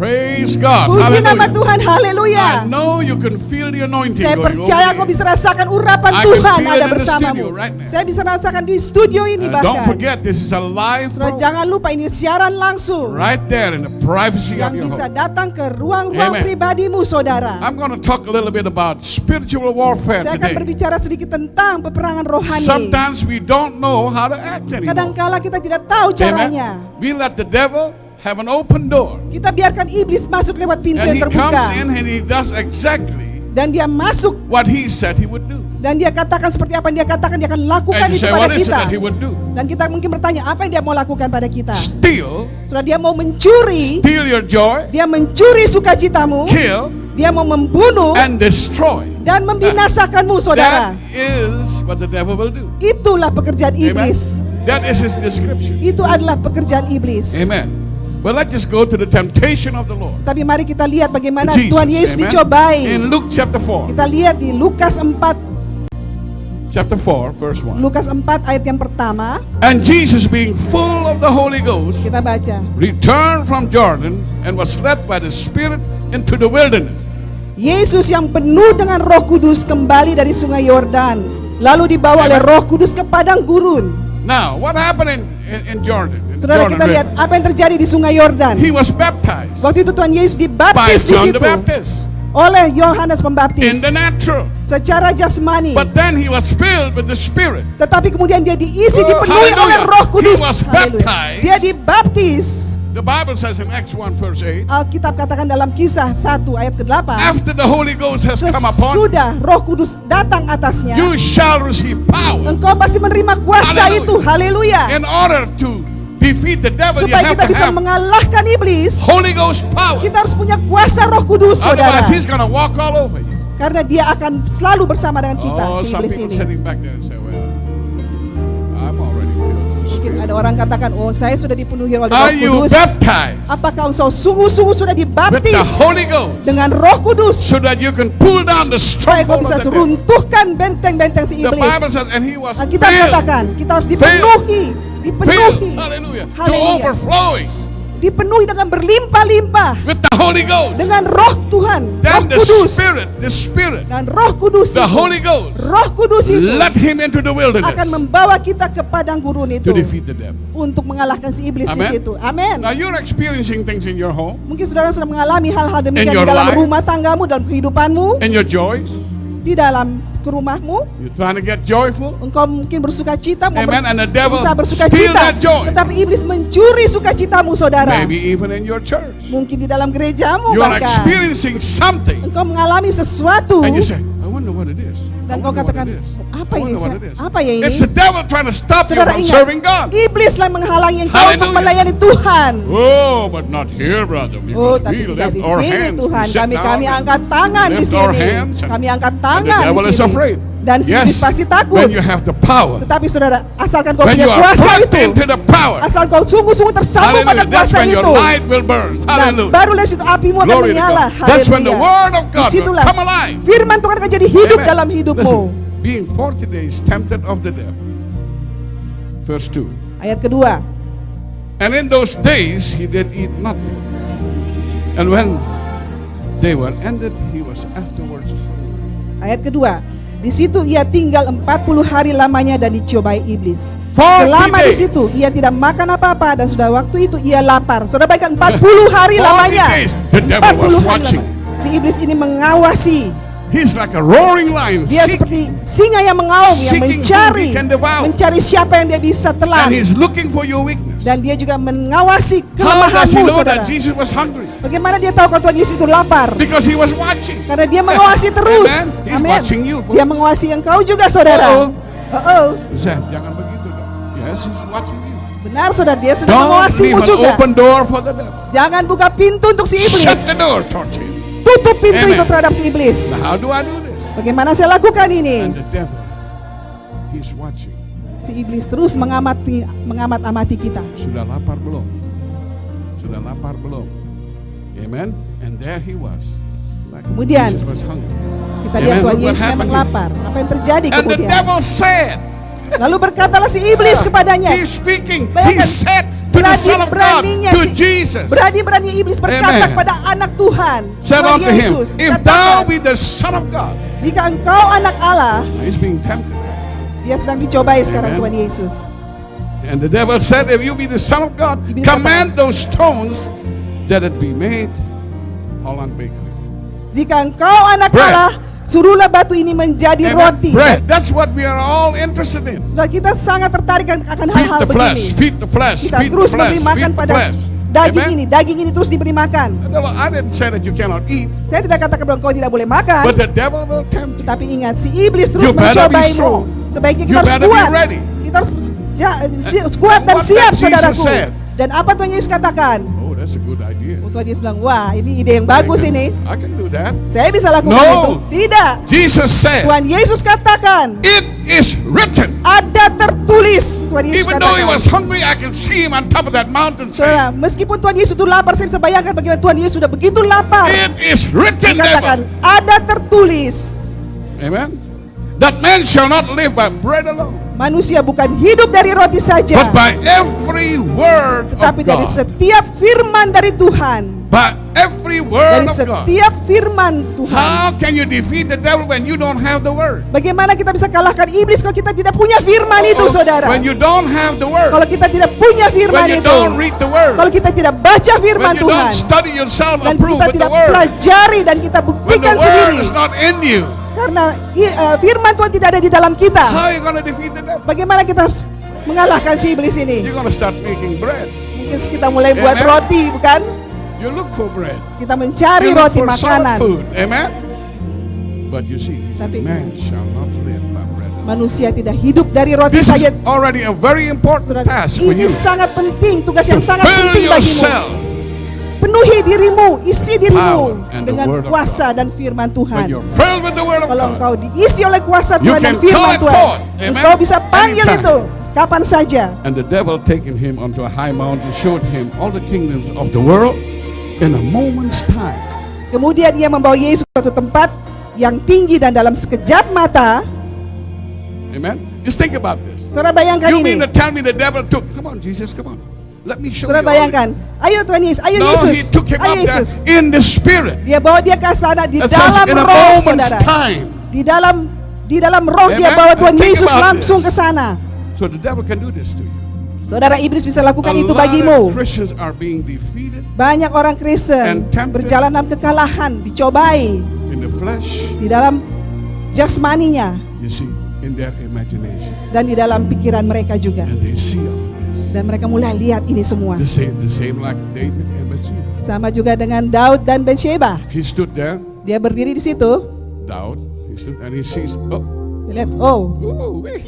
Praise God. Puji nama Hallelujah. Tuhan, haleluya. I know you can feel the anointing Saya going percaya kau over bisa rasakan urapan I can Tuhan feel it ada in the bersamamu. studio right now. Saya bisa rasakan di studio ini here. Don't bahkan. forget, this is a live Saudara, program. jangan lupa ini siaran langsung Right there in the privacy of yang your bisa home. datang ke ruang-ruang Amen. pribadimu, saudara. I'm going to talk a little bit about spiritual warfare Saya akan today. berbicara sedikit tentang peperangan rohani. Sometimes we don't know how to act anymore. Kadangkala kita tidak tahu caranya. Amen. We let the devil have an open door. Kita biarkan iblis masuk lewat pintu And yang he comes terbuka. in and he does exactly Dan dia masuk what he said he would do. dan dia katakan seperti apa yang dia katakan, dia akan lakukan And you itu say, pada what is it kita. that he would do? Dan kita mungkin bertanya, apa yang dia mau lakukan pada kita? Steal, Saudara, dia mau mencuri, steal your joy, dia mencuri sukacitamu, kill, dia mau membunuh and destroy. dan membinasakanmu, saudara. That is what the devil will do. Itulah pekerjaan Amen. iblis. That is his description. Itu adalah pekerjaan iblis. Amen. But let's just go to the temptation of the Lord. Tapi mari kita lihat bagaimana Jesus. Tuhan Yesus Amen. dicobai. In Luke chapter 4. Kita lihat di Lukas 4, Chapter 4, verse 1. Lukas 4 ayat yang pertama. And Jesus, being full of the Holy Ghost, Kita baca. returned from Jordan and was led by the Spirit into the wilderness. Yesus yang penuh dengan Roh Kudus kembali dari Sungai Yordan, lalu dibawa oleh Roh Kudus ke padang gurun. Now, what happened in Jordan? In Saudara, Jordan kita lihat River? apa yang terjadi di Sungai Yordan. He was baptized Waktu itu Tuhan Yesus by dibaptis di John situ the Baptist oleh Yohanes in Pembaptis the natural. secara jasmani. But then he was filled with the Spirit. Tetapi kemudian dia diisi, Oh, dipenuhi oleh hallelujah. Roh Kudus. He was Haleluya. baptized. Dia dibaptis. The Bible says in Acts 1 verse 8, Alkitab katakan dalam Kisah 1 ayat ke-8, after the Holy Ghost has come upon sesudah Roh Kudus datang atasnya, you, shall receive power. engkau pasti menerima kuasa Hallelujah. itu. Haleluya. In order to defeat the devil, you Supaya have kita to bisa have mengalahkan iblis, Holy Ghost power. kita harus punya kuasa Roh Kudus, saudara. Otherwise, he's going to walk all over you. Karena dia akan selalu bersama dengan kita, Oh, si some iblis people ini. sitting back there and say, well, I'm already filled with the Mungkin Spirit. ada orang katakan, oh saya sudah dipenuhi oleh Are Roh you Kudus. baptized Apakah engkau sungguh-sungguh sudah with the dibaptis Holy Ghost dengan Roh Kudus, so that you can pull down the supaya kau stronghold bisa of the devil? runtuhkan benteng-benteng si The iblis. Bible says, and he was Kita katakan, filled, kita harus dipenuhi, filled, hallelujah, to Haleluya. overflowing dipenuhi dengan berlimpah-limpah with the Holy Ghost. dengan Roh Tuhan, Roh Then the Kudus. Spirit, Dan Roh Kudus the itu, Holy Ghost, Roh Kudus itu led him into the akan wilderness membawa kita ke padang gurun itu to defeat the devil. untuk mengalahkan si iblis di Amen. situ. Amin. Now you're experiencing things in your home, Mungkin saudara sedang mengalami hal-hal In demikian your di dalam life. rumah tanggamu, dalam kehidupanmu, in your joys. di dalam ke rumahmu. You're trying to get joyful. Engkau mungkin bersuka cita, mau Amen. And the devil berusaha bersuka steal cita, that joy. tetapi iblis mencuri sukacitamu, saudara. Maybe even in your church. Mungkin di dalam gerejamu You are bahkan experiencing something. engkau mengalami sesuatu And you say, I wonder what it is. dan I kau wonder what katakan, it is. apa I ini? wonder what it is. Apa ya ini? It's the devil trying to stop you Saudara from ingat, serving God. iblislah menghalangi engkau Hallelujah. untuk melayani Tuhan. Oh, but not here, brother. Oh, Because tapi we tidak lift di our sini hands. Tuhan. We sit Kami down and angkat tangan di lift our sini. hands and- Kami angkat and tangan the devil di is sini. afraid. Dan si iblis Yes, pasti takut. when you have the power. Tetapi saudara, asalkan kau When punya you are kuasa plugged itu, into the power. asal kau sungguh-sungguh tersambung pada Hallelujah. That's kuasa when your itu, light will burn. nah, Hallelujah. baru dari situ apimu akan Glory to menyala. God. That's when the Haleluya. word of God will Disitulah come alive. firman Tuhan akan jadi hidup Amen. dalam hidupmu. Listen, being 40 days tempted of the devil. Verse 2. Ayat kedua, And in those days he did eat nothing. And when they were ended, he was afterwards hungry. ayat kedua. Di situ ia tinggal 40 hari lamanya dan dicobai iblis. 40 Selama di days. situ ia tidak makan apa-apa dan sudah waktu itu ia lapar. Saudara bayangkan 40 hari 40 lamanya. days, the devil 40 was hari watching. lamanya. Si iblis ini mengawasi. He's like a roaring lion, Dia seperti singa yang mengaum, yang seeking mencari, whom he can devour. mencari siapa yang dia bisa and telan. he's looking for your weakness. Dan dia juga mengawasi How does he kelemahanmu, know saudara. that Jesus was hungry? Bagaimana dia tahu kalau Tuhan Yesus itu lapar? Because he was watching. Karena dia mengawasi terus. Amen. He's Amin. watching you, folks. Dia mengawasi engkau juga, saudara. Uh-oh. Jangan begitu dong. Yes, he's watching you. Benar, saudara, dia sedang Don't leave mengawasimu an juga. open door for the devil. Jangan buka pintu untuk si iblis. Shut the door towards him. Tutup pintu Amen. itu terhadap si iblis. Now, how do I do this? Bagaimana saya lakukan ini? And the devil, he's watching. Si iblis terus mengamat-amati kita. Sudah lapar belum? Sudah lapar belum? Amen. And there he was. Like Kemudian, Jesus was hungry. Kita lihat Amen. Tuhan Look what Yesus memang happened here. lapar. Apa yang terjadi And the kemudian? devil said, Lalu berkatalah si iblis kepadanya. he's speaking. He Bayangkan. said to the Son of God berani-beraninya to Jesus. Berani-berani iblis berkata Amen. kepada anak Tuhan, Said Tuhan unto him, Yesus, if katakan, thou be the Son of God. jika engkau anak Allah, He's being tempted. dia sedang dicobai sekarang Amen. Tuhan Yesus. And the devil said, if you be the Son of God, Iblis command those stones that it be made Holland Bakery. Jika engkau anak Bread. Allah, suruhlah batu ini menjadi Amen. roti. Bread. That's what we are all interested in. Saudara, kita sangat tertarik akan Feed hal-hal the flesh, begini. feed the flesh, Kita feed the terus flesh, memberi makan feed the pada flesh. daging ini terus diberi makan. I didn't say that you cannot eat, Saya tidak katakan bahwa engkau tidak boleh makan, but the devil will tempt you. tapi ingat si iblis terus You better be mencobaimu. strong. Sebaiknya You kita harus better be kuat. ready. Kita harus kuat dan what siap, that Jesus saudaraku. said. Dan apa Tuhan Yesus katakan? Oh, that's a good idea. Tuhan Yesus bilang, wah ini ide yang bagus ini. I can do that. Saya bisa lakukan No. itu. Tidak. Jesus said, Tuhan Yesus katakan, it is written. ada tertulis. Tuhan Yesus Even though he katakan. was hungry, I can see him on top of that mountain Saudara, saying, meskipun Tuhan Yesus itu lapar, saya bisa bayangkan bagaimana Tuhan Yesus sudah begitu lapar. it is written, Dikatakan, devil. ada tertulis. Amen. That man shall not live by bread alone, Manusia bukan hidup dari roti saja, but by every word of tetapi dari God. setiap firman dari Tuhan. By every Dari word of God. setiap firman Tuhan. How can you defeat the devil when you don't have the word? Bagaimana kita bisa kalahkan iblis kalau kita tidak punya firman itu, saudara? When you don't have the word, Kalau kita tidak punya firman when you itu, don't read the word, kalau kita tidak baca firman when you Tuhan, don't study yourself dan approve kita with the tidak word, pelajari dan kita when the buktikan word sendiri, is not in you, karena firman Tuhan tidak ada di dalam kita. how are you going to defeat the devil? Bagaimana kita harus mengalahkan si iblis ini? You're going to start making bread. Mungkin kita mulai buat Amen. roti, bukan? You look for bread. Kita mencari You look roti for solid makanan. food. Amen. But you see, he said, Tapi- man shall not live by bread alone. Manusia tidak hidup dari roti This saja. is already a very important Saudara, task for ini you. sangat penting, tugas To yang sangat fill penting bagimu. yourself Penuhi dirimu, isi dirimu Power and the dengan word of kuasa dan firman when Tuhan. you're filled with the word of Kalau God. engkau diisi oleh kuasa You Tuhan dan can firman call it Tuhan, forth. Amen. engkau bisa panggil Anytime. itu kapan saja. And the devil taking him onto a high mountain showed him all the kingdoms of the world in a moment's time. Kemudian ia membawa Yesus ke suatu tempat yang tinggi dan dalam sekejap mata. Amen. Just think about this. Saudara bayangkan You ini. mean to tell me the devil took? Come on, Jesus, come on. Let me show Saudara you. all bayangkan. Ayo Tuhan Yesus, ayo No, Yesus. he took him Ayo up there Yesus. in the spirit. Dia bawa dia ke sana di That says dalam in a roh, moment's saudara. time. Di dalam roh dia Amen. bawa Tuhan Think Yesus about langsung this. ke sana. So the devil can do this to you. Saudara, iblis bisa A lakukan itu lot of bagimu. Christians are being defeated Banyak orang Kristen And tempted. berjalan dalam kekalahan, dicobai in the flesh. di dalam jasmaninya You see, in their imagination, dan di dalam pikiran mereka juga. and they see all of this. Dan mereka mulai lihat ini semua. The same like David and Bathsheba. Sama juga dengan Daud dan Bathsheba. He stood there, Dia berdiri di situ. Daud. He stood and he sees. Oh, Dia lihat, oh, wait.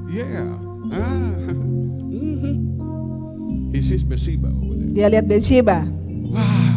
Yeah. He sees Bathsheba over there. dia lihat Bathsheba. Wow.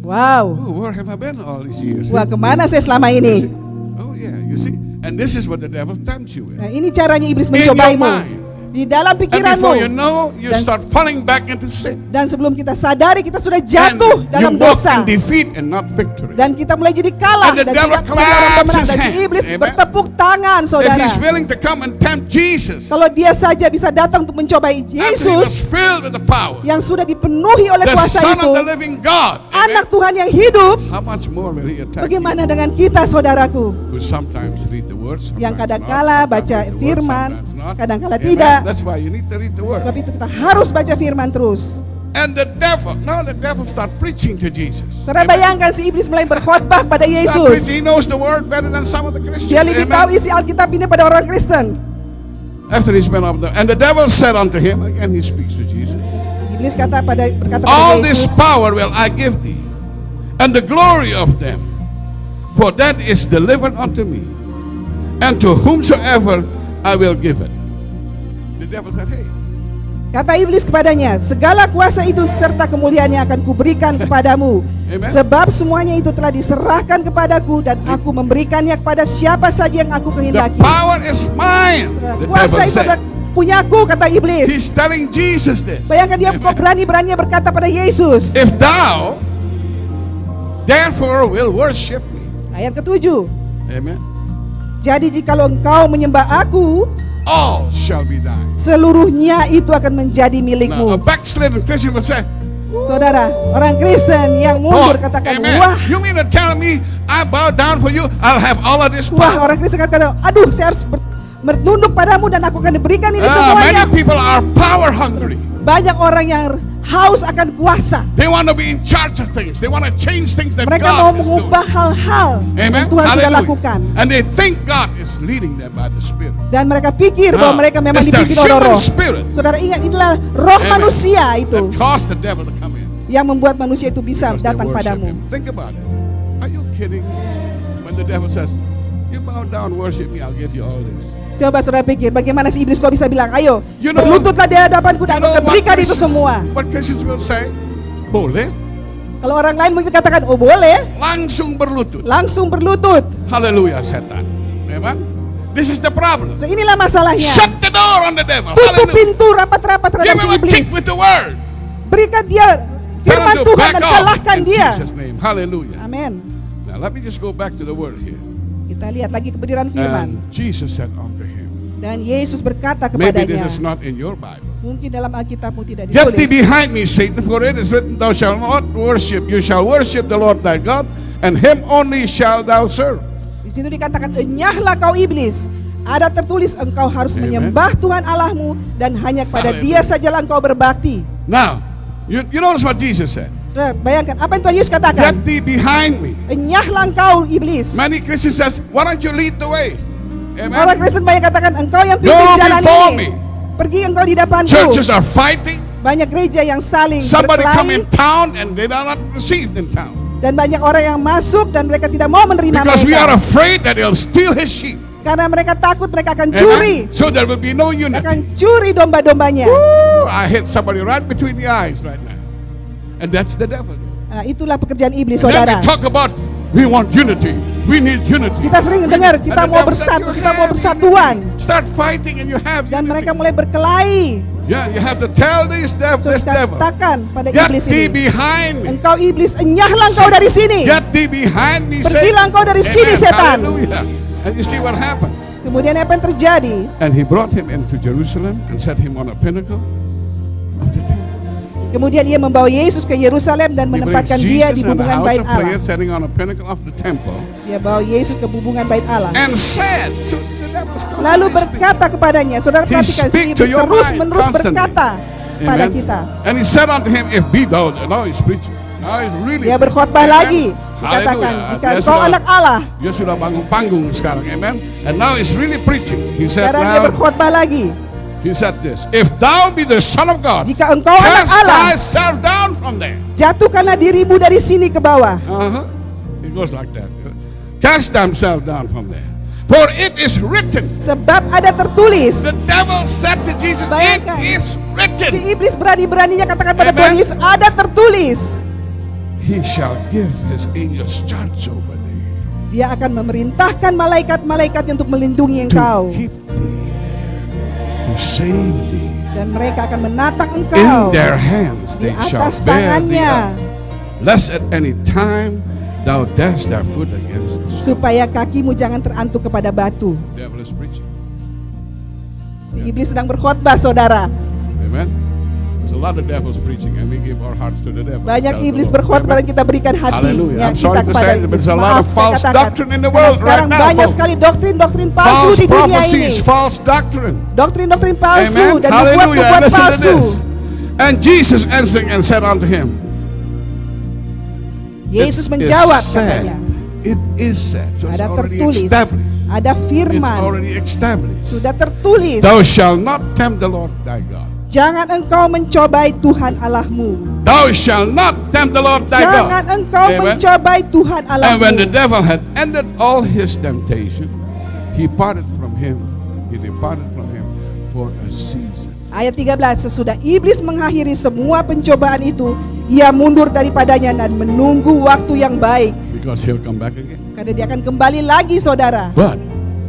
Wow. Oh, where have I been all these years? Wah, kemana saya selama You ini? see? Oh yeah, you see. And this is what the devil tempts you with. Nah, ini caranya iblis In your mencobaimu. mind. Di dalam And before you pikiranmu. know, you Dan- start falling back into sin. Dan sebelum kita sadari, kita sudah And jatuh you dalam walk dosa. in defeat and not victory. Dan kita mulai jadi kalah And the dan devil tidak menjadi claps orang pemenang. his Dan si hands. iblis Amen. bertepuk tangan, If saudara. he's willing to come and tempt Jesus, Kalau dia saja bisa datang untuk mencobai after he was Yesus filled with the power, yang sudah dipenuhi oleh the kuasa Son itu, of the living God, anak amen, Tuhan yang hidup, how much more will he attack bagaimana dengan kita, saudaraku? you, who sometimes read the words, Yang sometimes kadang-kala not, baca sometimes read the words, firman, sometimes not. kadang-kala Amen. tidak. That's why you need to read the word. Sebab itu kita harus baca firman terus. And the devil start preaching to Jesus. Saudara Amen. bayangkan si iblis mulai berkhotbah pada Start Yesus. preaching. He knows the word better than some of the Christians. Dia lebih Amen. tahu isi Alkitab ini pada orang Kristen. After he spent up there, and the devil said unto him, again he speaks to Jesus, Iblis berkata pada all this Yesus, power will I give thee, and the glory of them, for that is delivered unto me, and to whomsoever I will give it. The devil said, hey, kata iblis kepadanya, segala kuasa itu serta kemuliaannya akan kuberikan kepadamu. Amen. Sebab semuanya itu telah diserahkan kepadaku dan aku memberikannya kepada siapa saja yang aku the kehendaki. power is mine. The Kuasa devil itu adalah said. punyaku, kata iblis. He's telling Jesus this. Bayangkan dia Amen. kok berani-beraninya berkata pada Yesus. If thou therefore will worship me, Ayat ke-7. amen, Jadi jikalau engkau menyembah aku, all shall be thine. Seluruhnya itu akan menjadi Now, a milikmu. backslidden Christian will say, Saudara, orang Kristen yang mundur "Oh, katakan, amen. wah, You mean to tell me I bow down for you, I'll have all of this wah, power?" orang Kristen katakan, aduh, saya harus menunduk padamu dan aku akan diberikan ini Many semuanya. people are power hungry. Banyak orang yang haus akan kuasa. They want to be in charge of things. They want to change things that Mereka mau God is doing. mengubah hal-hal yang Amen. Tuhan sudah Hallelujah. lakukan. And they think God is leading them by the Spirit. Dan mereka pikir Now, bahwa mereka memang it's the dipimpin oleh human roh. spirit. Saudara ingat, inilah roh Amen. manusia itu That caused the devil to come in. yang membuat manusia itu bisa Because they datang worship padamu. him. Think about it. Are you kidding? When the devil says, "You bow down, worship me, I'll give you all this." Coba saudara pikir, bagaimana si iblis kok bisa bilang, ayo, You know- berlututlah di hadapanku dan aku akan berikan itu semua. what Christians will say? Boleh. Kalau orang lain mungkin katakan, oh boleh, Langsung berlutut. langsung berlutut. Hallelujah, setan. Amen. This is the problem. So inilah masalahnya. Shut the door on the devil. Tutup Hallelujah. pintu rapat-rapat Give terhadap si him a kick iblis. with the word. Berikan dia Tell firman him to Tuhan back dan off kalahkan in dia. Jesus' name. Hallelujah. Amin. Now let me just go back to the word here. Kita lihat lagi kebenaran firman. And Jesus said unto him, Dan Yesus berkata maybe this kepadanya, is not in your Bible. mungkin dalam Alkitabmu tidak Get thee ditulis. behind me, Satan, for it is written, thou shalt not worship. You shall worship the Lord thy God, and him only shalt thou serve. Di situ dikatakan, enyahlah kau iblis. Ada tertulis, engkau harus Amen. menyembah Tuhan Allahmu dan hanya kepada Hallelujah. Dia sajalah engkau berbakti. Now, you notice what Jesus said. Saudara, bayangkan apa yang Tuhan Yesus katakan. Get thee behind me. Enyahlah engkau iblis. Many Christians says, why don't you lead the way? Orang Amen. Kristen banyak katakan, engkau yang Go pimpin jalan before ini. me. Pergi engkau di depanku. Churches are fighting. Banyak gereja yang saling Somebody come in berkelahi town and they are not received in town. dan banyak orang yang masuk dan mereka tidak mau menerima Because we are mereka. afraid that they'll steal his sheep. Karena mereka takut mereka akan Amen. curi. So there will be no Akan unity. curi domba-dombanya. Ooh, I hit somebody right between the eyes right now. And that's the devil. Nah, itulah pekerjaan iblis, And then saudara. we talk about we want unity. We need unity. Kita sering dengar, kita And the mau devil said, bersatu, "You kita mau have persatuan. unity. Start fighting and you have Dan unity. mereka mulai berkelahi. Yeah, you have to tell this So devil. katakan pada Get iblis thee ini, behind me. engkau iblis, enyahlah engkau dari sini. Get thee behind me. Pergilah engkau dari sini, setan. Hallelujah. And you see what happened. Kemudian apa yang terjadi? And he brought him into Jerusalem and set him on a pinnacle of the temple. Kemudian ia membawa Yesus ke Yerusalem dan He brings menempatkan dia di Jesus in the bubungan house bait of Allah. prayer, setting on a pinnacle of the temple, Dia bawa Yesus ke bubungan bait Allah. and said, so the devil's Lalu constantly berkata kepadanya, saudara He perhatikan, si speak to iblis your terus mind menerus constantly. berkata speaking. pada Amen. kita. And he said unto him, if be thou, now he's preaching. Now he's really Dia berkhotbah Amen. lagi. Dikatakan, Hallelujah. jika Dia engkau sudah- anak Allah. Dia sudah bangun panggung sekarang, amen. And now he's really preaching. He said, Sekarang dia now, berkhotbah lagi. he said this, if thou be the Son of God, Jika engkau anak cast Allah, thyself down from there. jatuhkanlah dirimu dari sini ke bawah. It goes like that. Cast themselves down from there. For it is written. Sebab ada tertulis. The devil said to Jesus, Bayangkan. it is written. Si iblis berani-beraninya katakan pada Amen. Tuhan Yesus, ada tertulis. He shall give his angels charge over thee, Dia akan memerintahkan malaikat-malaikatnya untuk melindungi engkau. to keep thee, to save thee. Dan mereka akan menatang In engkau their hands di they shall atas bear thee tangannya, up, lest at any time thou dash thy foot against the stone. supaya kakimu jangan terantuk kepada batu. Devil is preaching. Si iblis sedang berkhotbah, saudara. Amen. There's a lot of devils preaching, and we give our hearts to the devil. Banyak Tell the iblis Lord. berkhotbah dan Amen. kita berikan Hallelujah. hatinya I'm kita sorry to kepada say, iblis. there's a lot Maaf, of saya false katakan, doctrine in the karena world sekarang right now, banyak folks. sekali doktrin-doktrin palsu False di dunia ini. prophecies, false doctrine. Doktrin-doktrin palsu Amen. dan Hallelujah. nubuat-nubuat And listen to palsu. this. And Jesus answering and said unto him, Yesus "It is menjawab said." katanya, It is said. So it's ada already tertulis, established. ada It's firman, already established. sudah tertulis. Thou shalt not tempt the Lord thy God. Jangan engkau mencobai Tuhan Allahmu. Thou shalt not tempt the Lord thy Jangan God. engkau Amen. mencobai Tuhan And when the Allahmu. devil had ended all his temptation, he parted from him. He departed from him for a season. Ayat 13, sesudah iblis mengakhiri semua pencobaan itu, ia mundur daripadanya dan menunggu waktu yang baik. Because he'll come back again. Karena dia akan kembali lagi, saudara. But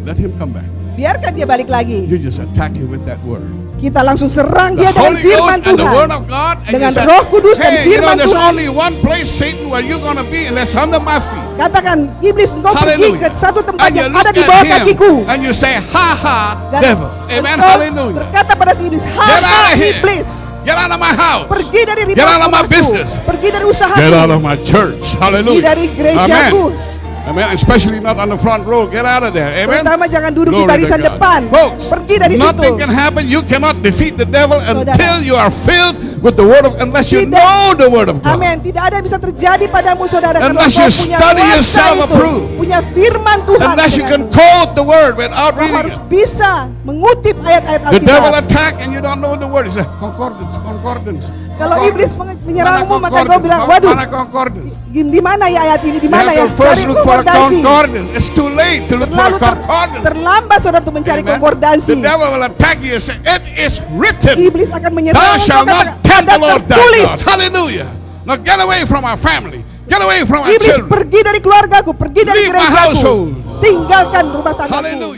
let him come back. Biarkan dia balik lagi. You just attack him with that word. Kita langsung serang The dia dengan Holy firman Ghost and the Word Tuhan. of God. And Dengan you say, Roh Kudus dan hey, you know, firman there's Tuhan. only one place, Satan, where you're going to be, and that's under my feet. Katakan, iblis, engkau pergi Hallelujah. ke satu tempat And you yang look ada di at bawah him kakiku. and you say, ha ha, Dan devil. Amen. engkau Hallelujah. berkata pada si iblis, Get ha out of here. iblis, Get out of my house. pergi dari Get out of my rumahku, business. pergi dari usahaku, Get out of my church. pergi Hallelujah. dari gerejaku. Amen. Amen. Especially not on the front row. Get out of there. Amen. Terutama jangan duduk di Glory to barisan God. depan. Folks, Pergi dari nothing situ. can happen. You cannot defeat the devil Saudara. until you are filled with the word of, unless you Tidak. know the word of God. Amin. Tidak ada yang bisa terjadi padamu, saudara, kalau Unless kau you punya study kuasa yourself itu, approved. punya firman Tuhan. Unless you can denganmu. quote the word without Kau reading harus it. bisa mengutip ayat-ayat The devil Alkitab. attack and you don't know the word. He says, concordance, concordance. Kalau iblis menyerangmu, Mana maka kau concordance? bilang, waduh, Mana concordance? di mana ya ayat ini? Di You mana have ya? to first Cari look for a konkordasi. concordance. It's too late to look for a Terlalu concordance. terlambat, saudara, untuk mencari Amen. konkordansi. The devil will attack you and say, it is written, Iblis akan menyerang thou engkau, shalt not katakan, tempt ada the Lord thy tertulis. God. Hallelujah. Now get away from our family. Get away from our Iblis, children. pergi dari keluargaku, pergi dari Leave my gerejaku. household. Tinggalkan rumah tanggaku. Hallelujah.